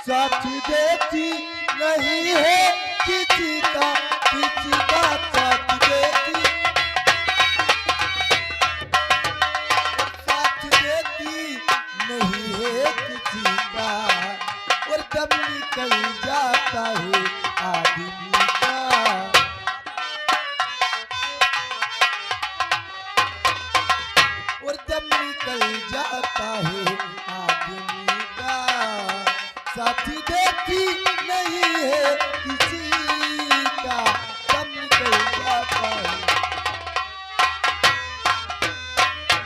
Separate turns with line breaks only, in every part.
साथ देती नहीं है किसी का साथ देती, साथ देती नहीं है किसी का, और जब निकल जाता है आदमी का, और जब निकल जाता है आदमी का, साथी देती नहीं है किसी का, जब निकल जाता है।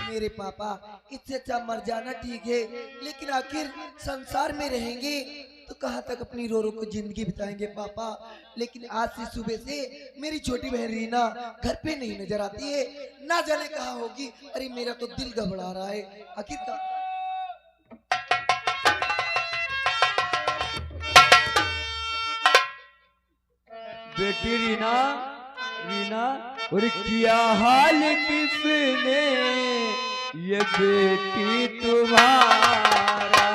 मेरे पापा इससे अच्छा मर जाना ठीक है, लेकिन आखिर संसार में रहेंगे तो कहाँ तक अपनी रो रो को जिंदगी बिताएंगे पापा। लेकिन आज से सुबह से मेरी छोटी बहन रीना घर पे नहीं नजर आती है, ना जाने कहाँ होगी। अरे मेरा तो दिल घबरा रहा है आखिर का।
बेटी रीना, रीना, और क्या हाल किसने ये बेटी तुम्हारा,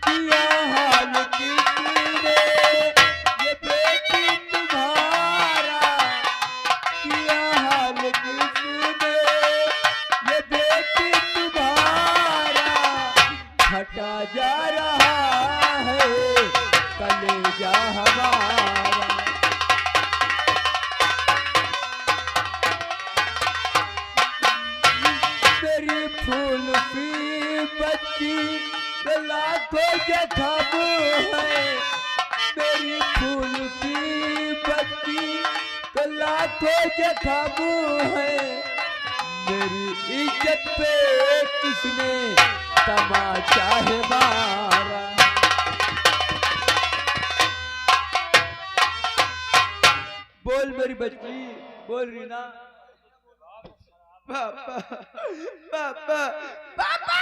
क्या हाल किसने ये बेटी तुम्हारा, क्या हाल किसने ये बेटी तुम्हारा, फटा जा रहा है कलेजा हमारा। मेरी फूल सी बच्ची लाखों जख्म है, मेरी फूल सी बच्ची लाखों जख्म है, मेरी इज्जत पे किसने तमाचा है मारा। बोल मेरी बच्ची, बोल रीना।
पापा पापा पापा,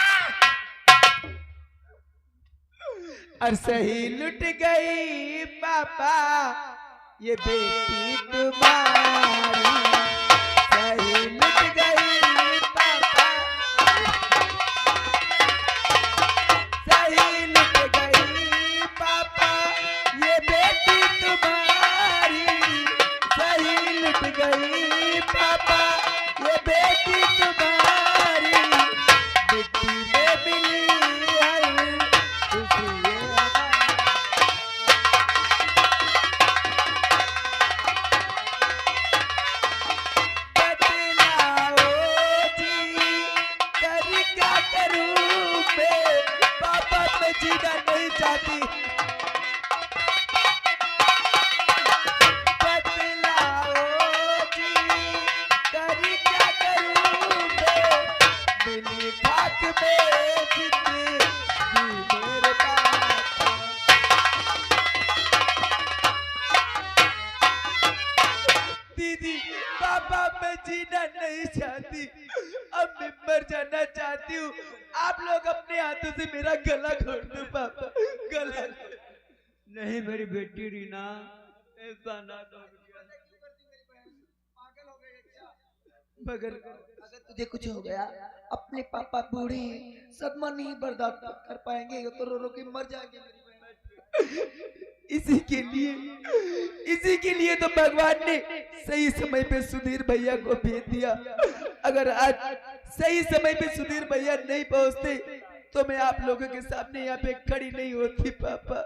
अरसे ही लुट गई पापा ये बेटी तुम्हारी, सही लुट गई पापा, सही लुट गई पापा ये बेटी तुम्हारी, सही लुट गई पापा ये बेटी तुम्हारी, मिट्टी में मिली है खुशी जीना नहीं चाहती, बतलाओ जी करी क्या करूं मैं, मिली खाक में जिंदगी मेरे पापा। दीदी पापा मैं जीना नहीं चाहती, अब मैं मर जाना चाहती हूँ, आप लोग अपने हाथों से मेरा गला घोट दो पापा, गला।
नहीं मेरी बेटी रीना, ऐसा ना करो।
मगर अगर तुझे कुछ हो गया, अपने पापा बूढ़े हैं, सदमा नहीं बर्दाश्त कर पाएंगे तो रो रो के मर जाएंगे मेरी बहन। इसी के लिए तो भगवान ने सही समय पे सुधीर भैया को भेज दिया। अगर आज सही समय पे सुधीर भैया नहीं पहुंचते तो मैं आप लोगों के सामने यहाँ पे खड़ी नहीं होती पापा।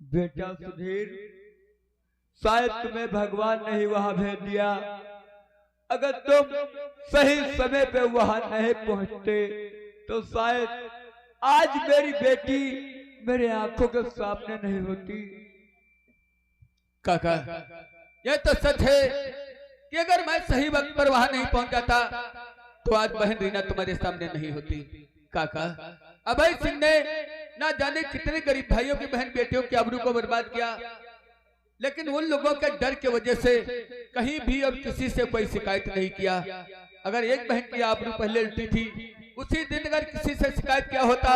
बेटा सुधीर, शायद तुम्हें भगवान ने ही वहां भेज दिया। अगर तुम सही समय पे वहां नहीं पहुंचते तो शायद आज मेरी बेटी मेरे आंखों के सामने नहीं होती।
काका, यह तो सच है कि अगर मैं सही वक्त पर वहां नहीं पहुंच जाता तो आज बहन रीना तुम्हारे सामने नहीं होती। काका, अभय सिंह ने ना जाने कितने गरीब भाइयों की बहन बेटियों की आबरू को बर्बाद किया, लेकिन उन लोगों के डर की वजह से कहीं भी और किसी से कोई शिकायत नहीं किया। अगर एक बहन की आबरू पहले उल्टी थी, उसी दिन अगर किसी से शिकायत किया होता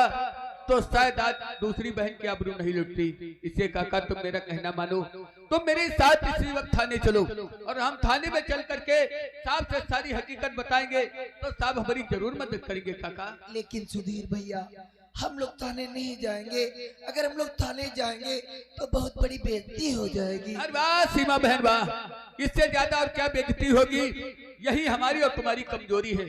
तो शायद आज दूसरी बहन की आबरू नहीं लुटती। इसे काका तुम मेरा कहना मानो, तुम मेरे साथ इसी वक्त थाने चलो और हम थाने में चल करके साहब से सारी हकीकत बताएंगे तो साहब हमारी जरूर मदद करेंगे काका।
लेकिन सुधीर भैया हम लोग थाने नहीं जाएंगे। अगर हम लोग थाने जाएंगे तो बहुत बड़ी बेइज्जती हो जाएगी।
अरे वाह सीमा बहन वाह, इससे ज्यादा और क्या बेइज्जती होगी। यही हमारी और तुम्हारी कमजोरी है,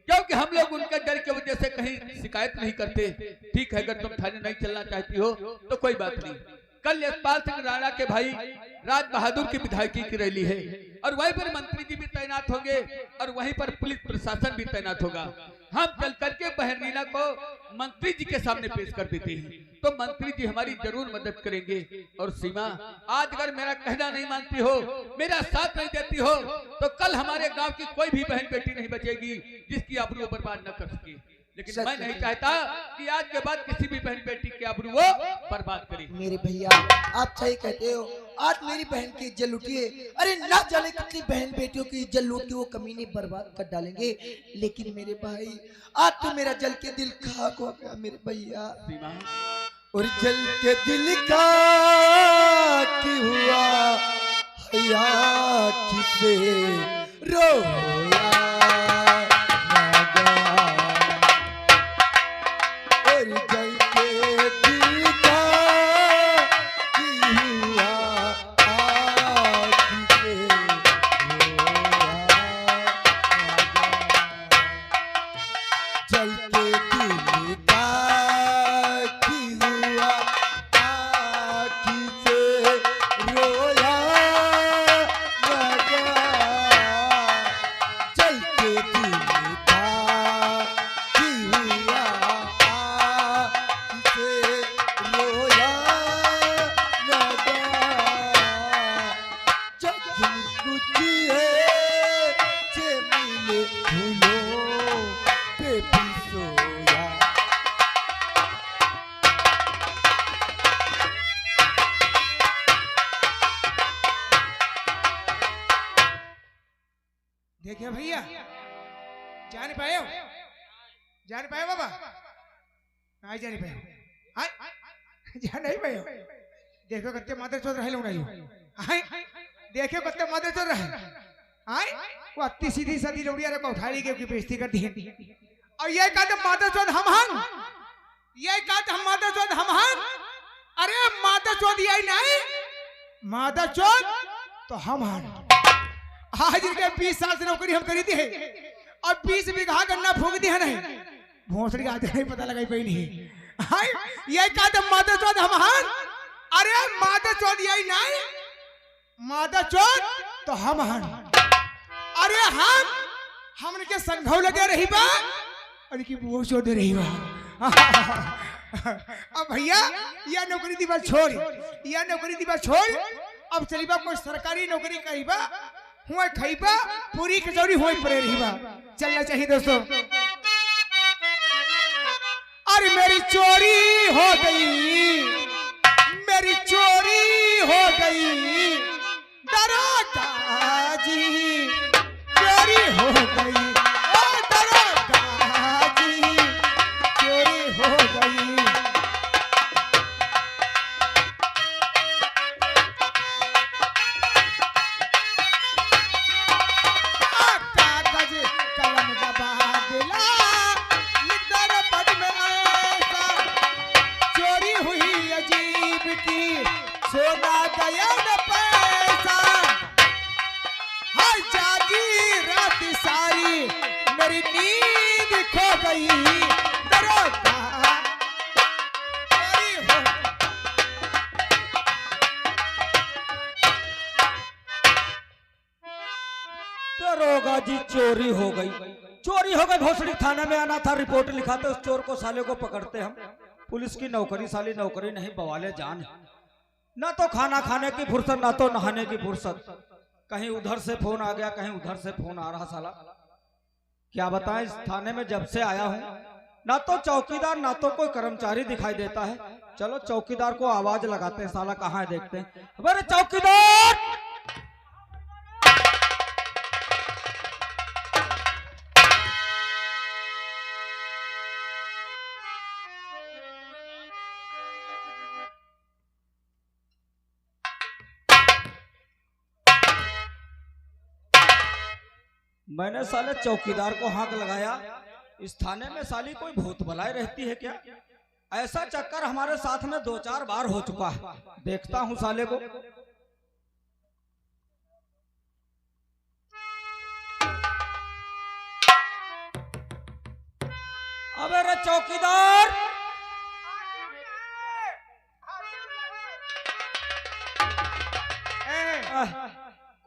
क्योंकि हम लोग उनके डर की वजह से कहीं शिकायत नहीं करते। ठीक है, अगर तुम थाने नहीं चलना चाहती हो तो कोई बात नहीं। कल यशपाल सिंह राणा के भाई राज बहादुर की विधायकी की रैली है और वहीं पर मंत्री जी भी तैनात होंगे और वहीं पर पुलिस प्रशासन भी तैनात होगा। हम चल करके बहन रीना को मंत्री जी के सामने पेश कर देते हैं तो मंत्री जी हमारी जरूर मदद करेंगे। और सीमा, आज अगर मेरा कहना नहीं मानती हो, मेरा साथ नहीं देती हो, तो कल हमारे गांव की कोई भी बहन बेटी नहीं बचेगी जिसकी आबरू बर्बाद न कर सके। लेकिन मैं नहीं चाहता कि आज के बाद किसी भी बहन बेटी की आबरू वो बर्बाद करे।
मेरे भैया आप सही कहते हो, आज मेरी बहन की इज्जत लूटिए। अरे ना जाने कितनी बहन बेटियों की इज्जत लूट के वो कमीने बर्बाद कर डालेंगे। लेकिन मेरे भाई आज तो मेरा जल के दिल खाक हो गया मेरे भैया। और जल के दिल का की हुआ हया किसे रोया
देखिए भैया, जान पाए हो, जान पाए बाबा, नहीं जान पाए, जान नहीं पाए। देखो कत्ते मादर चोद रहे लोग नहीं, देखो कत्ते मादर चोद रहे, वो अति सीधी सादी लोड़िया रखो उठाई के बेइज्जती कर दी। और ये कहते मादर चोद हम, ये कहते हम मादर चोद हम। अरे मादर चोद यही नहीं, मादर चोद तो हम आज इनके 20 साल से नौकरी हम करी थी है और 20 बीघा गन्ना फूक दी है नहीं। भोसड़ी आज नहीं पता लगा कोई नहीं। हाय ये कहते मादर चौथ हम हन। अरे मादर चौथ यही नहीं, मादर चौथ तो हम हन। अरे हम इनके संघव लगे रही बा और इनकी बुआ चोद रही बा। अब भैया यह नौकरी दी बात छोड़, यह नौकरी दी बात छोड़, अब चली बा कोई सरकारी नौकरी करी बा, हुआ खाइबा पूरी कचौरी हुई पड़े रही बा। चलना चाहिए दोस्तों। अरे मेरी चोरी हो गई, मेरी चोरी हो गई, दरोगा जी चोरी हो गई, ओ दरोगा जी चोरी हो गई। सोना गया न पैसा, हाय जागी रात सारी मेरी नींद खो गई, दरोगा
दरोगा जी चोरी हो गई, चोरी हो गई। भोसड़ी थाने में आना था, रिपोर्ट लिखाते, उस चोर को साले को पकड़ते हम। पुलिस की नौकरी साली नौकरी नहीं, बवाले जान। ना तो खाना खाने की फुर्सत, ना तो नहाने की फुर्सत। कहीं उधर से फोन आ गया, कहीं उधर से फोन आ रहा। साला क्या बताएं, इस थाने में जब से आया हूं ना तो चौकीदार ना तो कोई कर्मचारी दिखाई देता है। चलो चौकीदार को आवाज लगाते हैं, साला कहाँ है देखते हैं। अरे चौकीदार, मैंने साले चौकीदार को हाथ लगाया, इस थाने में साली कोई भूत भलाई रहती है क्या? ऐसा चक्कर हमारे साथ में 2-4 बार हो चुका है। देखता हूँ साले को। अबे रे चौकीदार,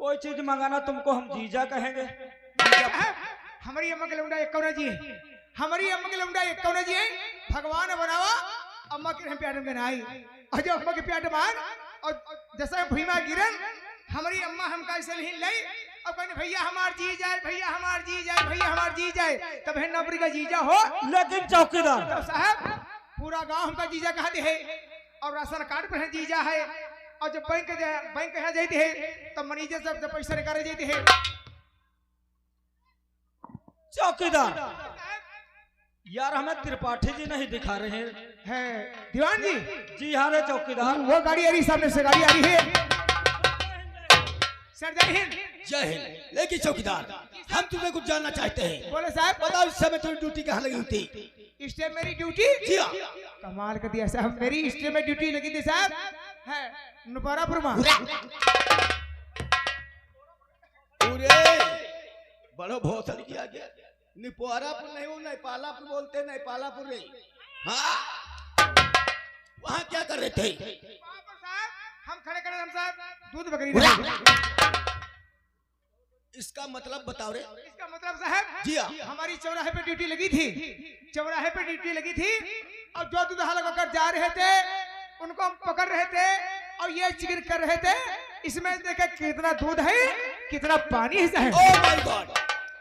कोई चीज मंगाना तुमको हम जीजा कहेंगे।
हमारी अम्मा के लौंडा एक कौना जी है, हमारी अम्मा के लौंडा एक कौना जी है। भगवान बनावा अम्मा के हम प्यार में आई और जो अम्मा के प्यार मान और जैसा भीमा गिरन हमारी अम्मा हम कैसे नहीं लाई और कहने भैया हमार जी जाए, भैया हमार जी जाए, भैया हमार जी जाए, तब है नौकरी का जीजा हो।
लेकिन चौकीदार
तो साहब पूरा गांव हमका जीजा कहते है और राशन कार्ड पर है जीजा है और जब बैंक यहाँ जाती है तब मैनेजर सब जब पैसा निकाले जाती है।
चौकीदार यार, हमें त्रिपाठी जी नहीं दिखा रहे
है दीवान जी।
जी हाँ रे चौकीदार,
वो गाड़ी आ रही, सामने से गाड़ी आ रही है। सर जय हिंद।
जय हिंद। लेकिन चौकीदार, हम तुम्हें कुछ जानना चाहते हैं।
बोले साहब।
बताओ इस समय तुम्हारी ड्यूटी कहाँ लगी हुई थी?
इस टाइम मेरी ड्यूटी?
जी हाँ।
कमाल कर दिया साहब, मेरी इस टाइम में ड्यूटी लगी थी साहब है नुपारापुर में।
बड़ो बहुत किया गया। निपोरापुर नहीं, वो नेपालापुर बोलते, नेपालापुर नहीं। हाँ, वहाँ क्या कर रहे थे?
हम खड़े खड़े हम साहब दूध बकरी।
इसका मतलब बताओ रे।
इसका मतलब साहब
जी हाँ,
हमारी चौराहे पे ड्यूटी लगी थी, चौराहे पे ड्यूटी लगी थी और जो दूध लगाकर जा रहे थे उनको हम पकड़ रहे थे और ये जिक्र कर रहे थे इसमें देखा कितना दूध है, कितना पानी है साहब।
ओह माय गॉड,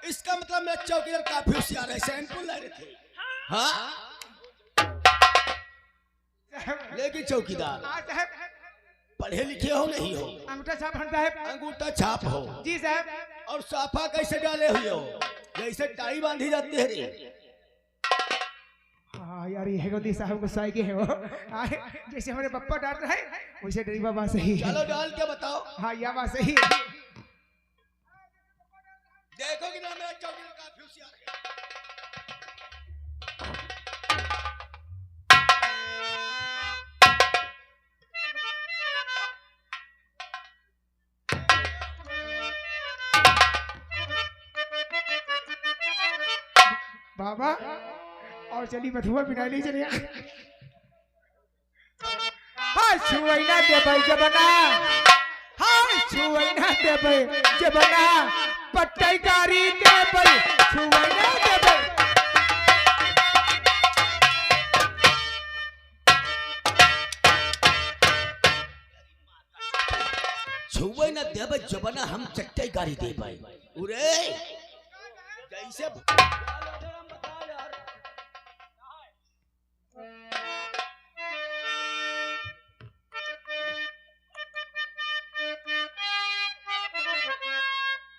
इसका मतलब मेरा चौकीदार काफी होशियार है, सैंपल ले रहे थे। हाँ, लेकिन चौकीदार
साहब
पढ़े लिखे हो नहीं हो?
अंगूठा छाप हंता है।
अंगूठा छाप हो
जी साहब।
और साफा कैसे डाले हुए हो? जैसे टाई बांधी जाती है रे।
हाँ यार ये गोदी साहब को साई के है वो। जैसे हमारे पप्पा डालते हैं वैसे डरीबा बात सही है।
चलो डाल के बताओ।
हाँ यह बात सही है।
देखो कि ना मेरा चौकीदार काफी होशियार है।
बाबा और चली बथुआ बिना ले चलिए। हाँ छुवैना देबै जबना, हाँ छुवैना देबै जबना, पट्टई गाड़ी देबै छुवैना देबै।
छुवे न देवे जबना, हम चट्टे गाड़ी दे पाए। उरे जैसे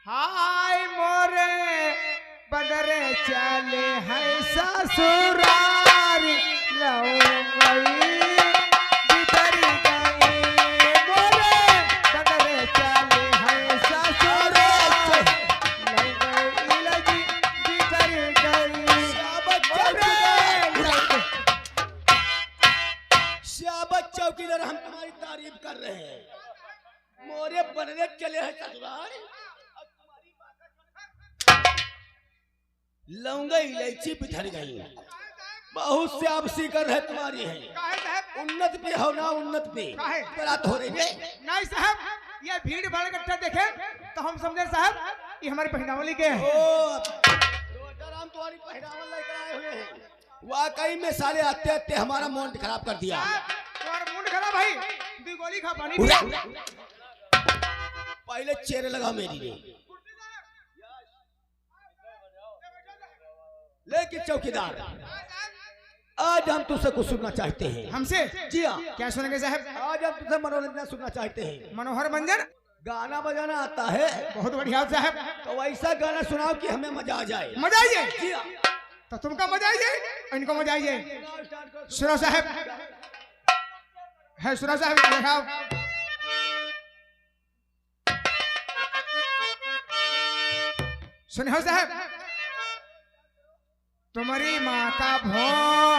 हाय मोरे बदरे चले है ससुरारी लौंगई बितरी गई। मोरे बदरे चले है ससुरारी लौंगई लगी बितरी गई।
शाबाश चौकीदार, हम तुम्हारी तारीफ कर रहे हैं। मोरे बनने चले हैं ससुराल, लौंगा इलायची बिखर गई। बहुत से आप सीकर है तुम्हारी है।
काहे साहब?
उन्नत पे हो ना, उन्नत पे
काहे?
बात हो रही है।
नहीं साहब ये भीड़ भाड़ इकट्ठा देखे तो हम समझे साहब ये हमारे पहनावली के हैं।
ओ हम तुम्हारी पहनावा लेकर आए हुए हैं। वाकई में साले आते आते हमारा मूड खराब कर दिया।
तुम्हारा मूड खराब भाई, दो गोली खा पानी पी।
पहले चेहरे लगाओ मेरी लिए। लेकिन चौकीदार, आज हम तुझसे कुछ सुनना चाहते हैं।
हमसे?
जी हाँ।
क्या सुनेंगे साहब?
आज हम तुझसे मनोरंजन सुनना चाहते हैं।
मनोहर मंजन?
गाना बजाना आता है?
बहुत बढ़िया साहब।
तो वैसा गाना सुनाओ कि हमें मजा आ जाए।
मजा आइए?
जी हाँ।
तो तुमका मजा आइए, इनको मजा आइए। सुनो साहब, है सुनो साहब, दिखाओ। सुने हो साहब, तुम्हारी माँ का भों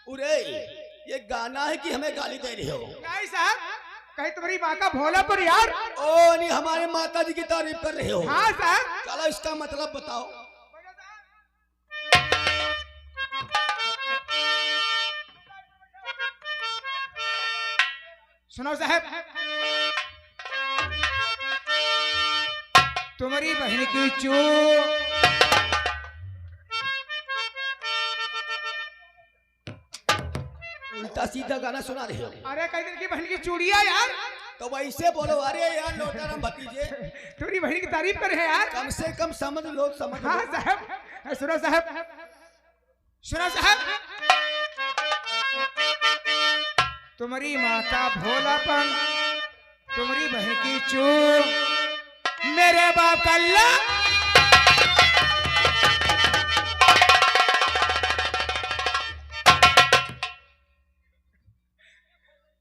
उरे ये गाना है कि हमें गाली दे रही हो?
नहीं साहब, कहीं तुम्हारी माँ का भोला पर यार।
ओ नहीं, हमारे माता जी की तारीफ कर रहे हो?
हाँ साहब।
चलो इसका मतलब बताओ।
सुनो साहब, तुम्हारी बहन की चू
उल्टा सीधा गाना सुना रहे हो।
अरे कई दिन की बहन की चूड़िया यार।
तो वैसे बोलो, अरे यार लोटाराम भतीजे,
तुम्हारी बहन की तारीफ करे हैं यार।
कम से कम समझ लो, समझ लो।
हाँ साहब। सुनो साहब, सुनो साहब, तुम्हारी माँ का भोलापन, तुम्हारी बहन की चूक, मेरे बाप का अल्लाह।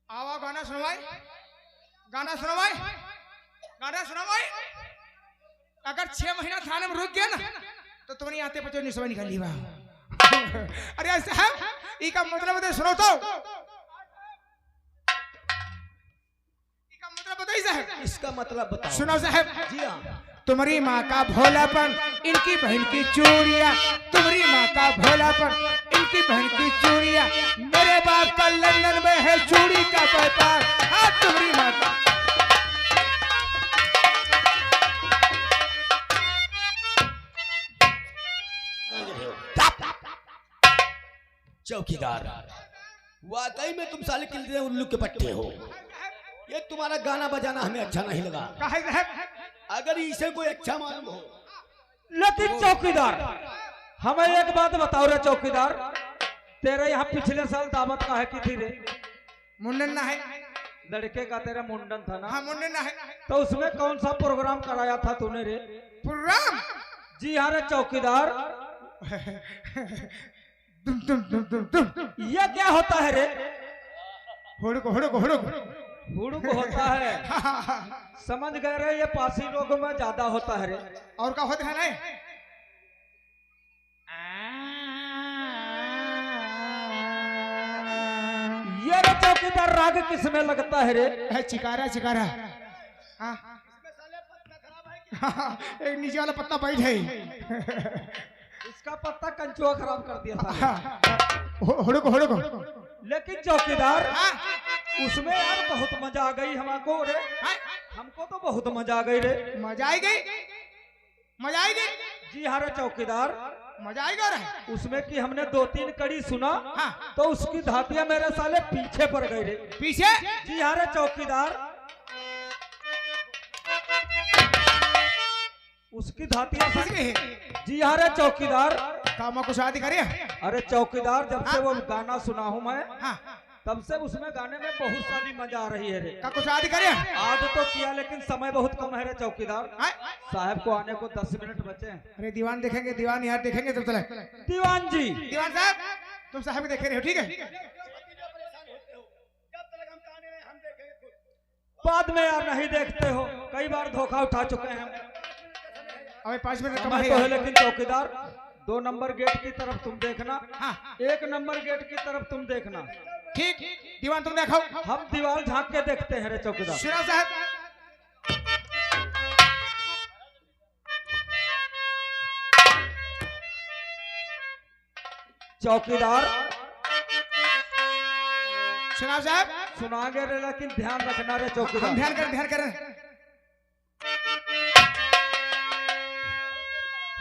आवा गाना सुनो भाई, गाना सुनो भाई, गाना सुनो भाई। अगर 6 महीना थाने में रुक गया ना तो तुम्हारी आते बच्चों निशा निकाल ली बा। अरे साहब, इसका मतलब है, सुनो तो मतलब बताइए साहब।
इसका मतलब बताओ।
सुनो साहब,
जी हाँ।
तुम्हारी माँ का भोलापन, इनकी बहन की चूड़िया, तुम्हारी माँ का भोलापन, इनकी बहन की चूड़िया, मेरे बाप का लंदन में है चूड़ी का व्यापार। हाँ तुम्हारी माँ का।
चौकीदार, वाकई में तुम साले किले उल्लू के पट्टे हो। ये तुम्हारा गाना बजाना हमें अच्छा नहीं लगा।
कहा साहब?
अगर इसे कोई अच्छा मालूम हो।
लेकिन चौकीदार, हमें एक बात बताओ रे चौकीदार, तेरे यहाँ पिछले साल दावत का है की थी रे?
मुंडन ना है।
लड़के का तेरा मुंडन था ना?
हाँ मुंडन ना है।
तो उसमें कौन सा प्रोग्राम कराया था तूने रे?
प्रोग्राम?
जी हाँ रे चौकीदार। ये क्या होता है रे?
हुड़क हुड़क हुड़क
हुड़ुक होता है। समझ गए रे, ये पासी लोगों में ज्यादा होता है रे।
और क्या होता है ना?
ये रे चौकीदार राग किस में लगता है रे?
चिकारा चिकारा। हाँ एक नीचे वाला पत्ता बैठ है।
इसका पत्ता कंचुआ खराब कर दिया था।
हुड़क हुड़क।
लेकिन चौकीदार, उसमें यार बहुत मजा आ गई हमको रे। हमको तो बहुत मजा आ गई रे।
मजा आई गई, मजा आई गई।
जी हाँ रे चौकीदार,
मजा आएगा रे।
उसमें कि हमने 2-3 कड़ी सुना,
हाँ।
तो उसकी धातियां मेरे साले पीछे पड़ गई रे।
पीछे?
जी हाँ रे चौकीदार, उसकी धातियां जी हाँ रे चौकीदार।
काम को शादी करे?
अरे चौकीदार, जब से वो गाना सुना हूँ मैं,
हाँ।
तब से उसमें गाने में बहुत सारी मजा आ रही है रे।
का कुछ शादी करे?
आज तो किया, लेकिन समय बहुत कम है रे चौकीदार।
हाँ?
साहब को आने को 10 मिनट बचे हैं।
अरे दीवान देखेंगे, दीवान यार देखेंगे तब चले।
दीवान जी,
दीवान साहब, तुम साहब देखे रहे हो, ठीक है?
बाद में यार नहीं देखते हो, कई बार धोखा उठा चुके हैं हम।
अबे 5 मिनट कम
समय तो है,
है।
लेकिन चौकीदार 2 नंबर गेट की तरफ तुम देखना,
हाँ।
1 नंबर गेट की तरफ तुम देखना।
ठीक, दीवान तुम देखो।
हम दीवार झांक के देखते हैं रे चौकीदार।
सुना साहब,
चौकीदार
सुना साहब।
सुनागे रे, लेकिन ध्यान रखना रे
हम
चौकीदार।
ध्यान करें, ध्यान करें।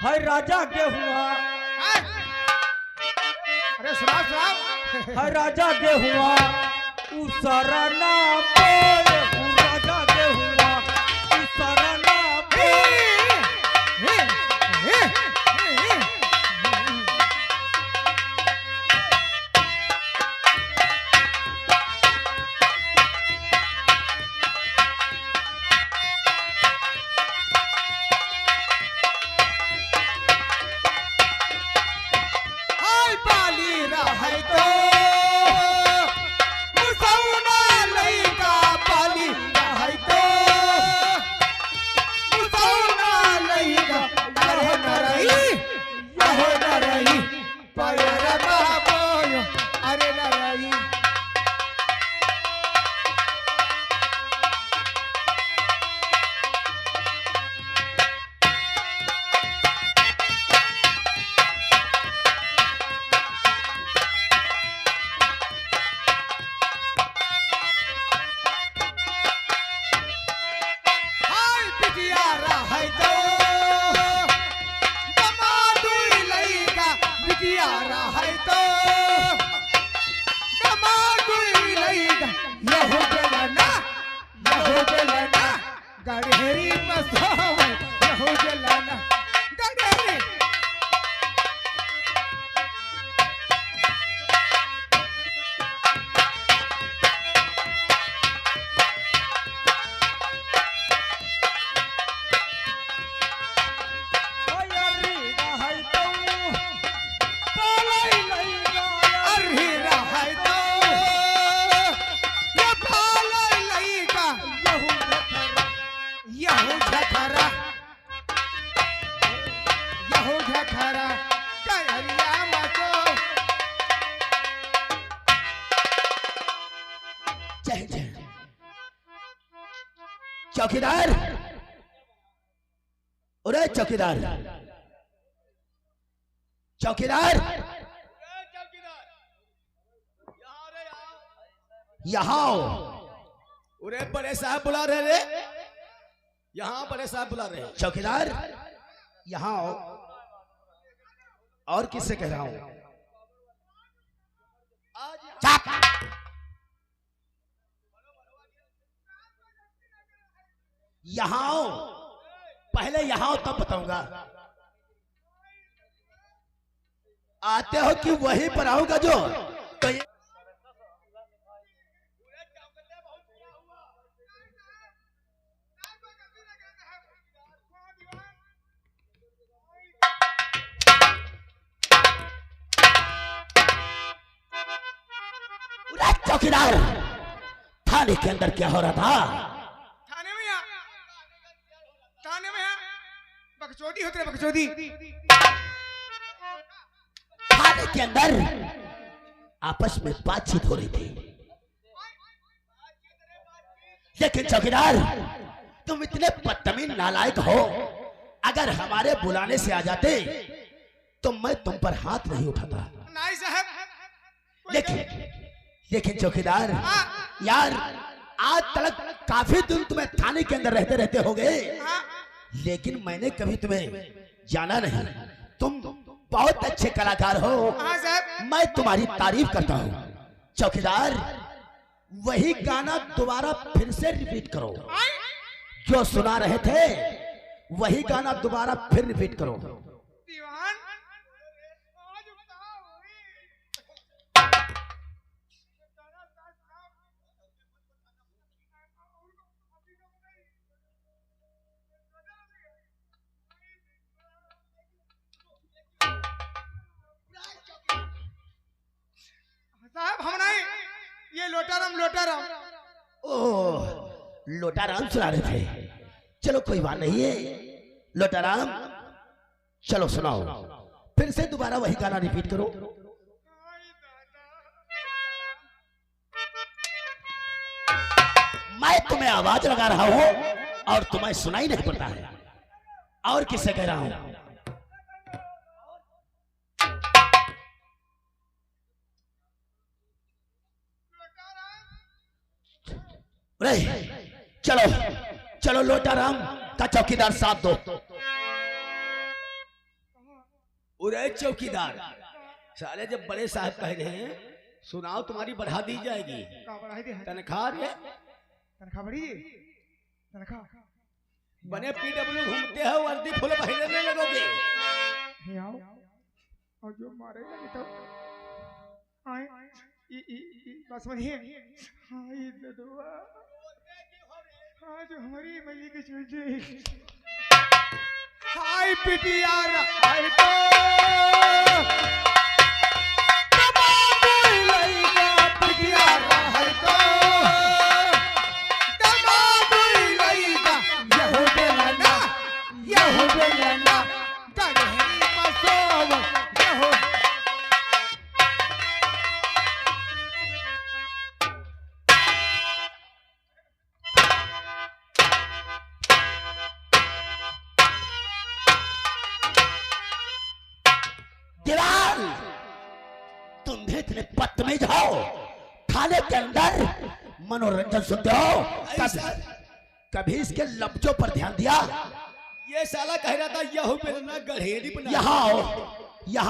है राजा के हुआ,
हाँ? अरे सुना सुना।
है राजा के हुआ, उसरा ना बोल, राजा के हुआ, उसरा ना बोल।
हाय पाली रहा है तो मुसौना लइका
जय जय चौकीदार, अरे चौकीदार, चौकीदार, यहाँ आओ। अरे बड़े साहब बुला रहे रे, यहाँ बड़े साहब बुला रहे हैं। चौकीदार यहाँ आओ। और किससे कह रहा हूं? चाप। यहाँ आओ, पहले यहाँ आओ तब बताऊंगा। आते हो कि वहीं पर आऊंगा जो तो ये... चौकीदार, थाने के अंदर क्या हो रहा था?
थाने में बकचोदी होती है, बकचोदी।
थाने के अंदर आपस में बातचीत हो रही थी, लेकिन चौकीदार तुम इतने बदतमीज नालायक हो, अगर हमारे बुलाने से आ जाते तो मैं तुम पर हाथ नहीं उठाता।
नहीं साहब,
लेकिन चौकीदार यार, आज तक काफी दिन तुम्हें थाने के अंदर रहते रहते हो गए, लेकिन मैंने कभी तुम्हें जाना नहीं। तुम बहुत अच्छे कलाकार हो, मैं तुम्हारी तारीफ करता हूँ। चौकीदार वही गाना दोबारा फिर से रिपीट करो, जो सुना रहे थे वही गाना दोबारा फिर रिपीट करो।
दीवान साहब, हम नहीं, ये लोटाराम
ओह, लोटाराम सुना रहे थे। चलो कोई बात नहीं है लोटाराम, चलो सुनाओ, फिर से दोबारा वही गाना रिपीट करो। मैं तुम्हें आवाज लगा रहा हूं और तुम्हें सुनाई नहीं पड़ता है। और किससे कह रहा हूं? चलो चलो लोटाराम का चौकीदार साथ दो। अरे चौकीदार साले, जब बड़े साहब कह रहे हैं सुनाओ, तुम्हारी बढ़ा दी जाएगी तनख्वाह।
तनख्वाह बढ़ी, तनख्वाह
बने पीडब्ल्यू घूमते हो, वर्दी फुल पहनने लगोगे।
और जो मारेगा नहीं तो आए बस वही हाँ, जो हमारी मई की चीज हाय पिटियार, हाय तो पिटियार, हाय तो
तुम भी इतने बदतमीज हो, थाने के अंदर मनोरंजन सुनते हो, कभी इसके लफ्जों पर ध्यान दिया? ये साला कह रहा था यह बेलना गढ़ेरी बना। यहाँ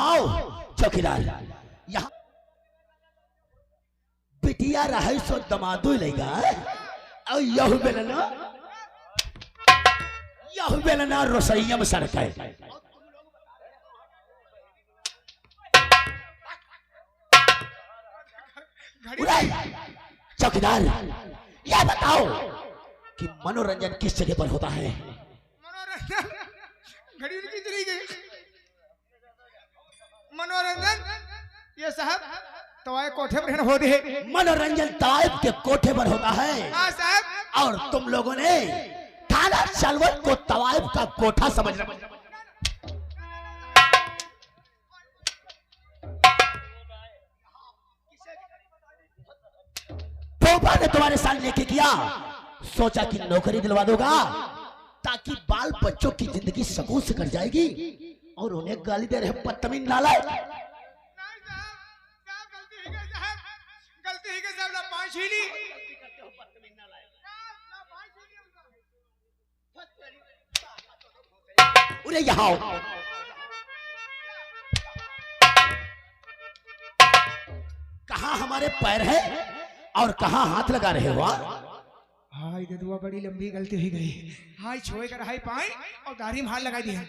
आओ चौकीदार, यहाँ बिटिया रहे सो दमादू लेगा, और यह बेलना रसोईया में सड़क है। चौकीदार यह बताओ कि मनोरंजन किस जगह पर होता है?
मनोरंजन घड़ी उनकी चली गई। मनोरंजन ये साहब तवाए कोठे पर हो दे।
मनोरंजन ताइब के कोठे पर होता है।
हाँ साहब।
और तुम लोगों ने थाना चलवट को तवाइब का कोठा समझ रहे। ने तुम्हारे साथ लेके किया, सोचा कि नौकरी दिलवा दूंगा ताकि बाल बच्चों की जिंदगी सुकून से कट जाएगी, और उन्हें गाली दे रहे बदतमीज नालायक।
गलती ही के साहब ना पांच ही ली।
उरे यहाँ आओ। कहाँ हमारे पैर है और कहाँ हाथ लगा रहे हो?
हाय ददुआ बड़ी लंबी गलती हो गई। हाय छोए कर हाय पाए और दाढ़ी में हाथ लगा दिया।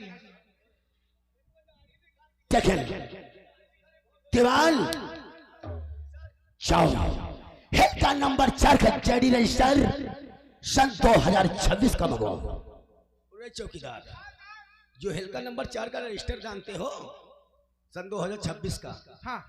देखें दीवाल जाओ, हेड का नंबर 4 का जेडी रजिस्टर सन 2026 का मंगवाओ।
अरे चौकीदार, जो हेल का नंबर 4 का रजिस्टर जानते हो सन 2026 का,
हाँ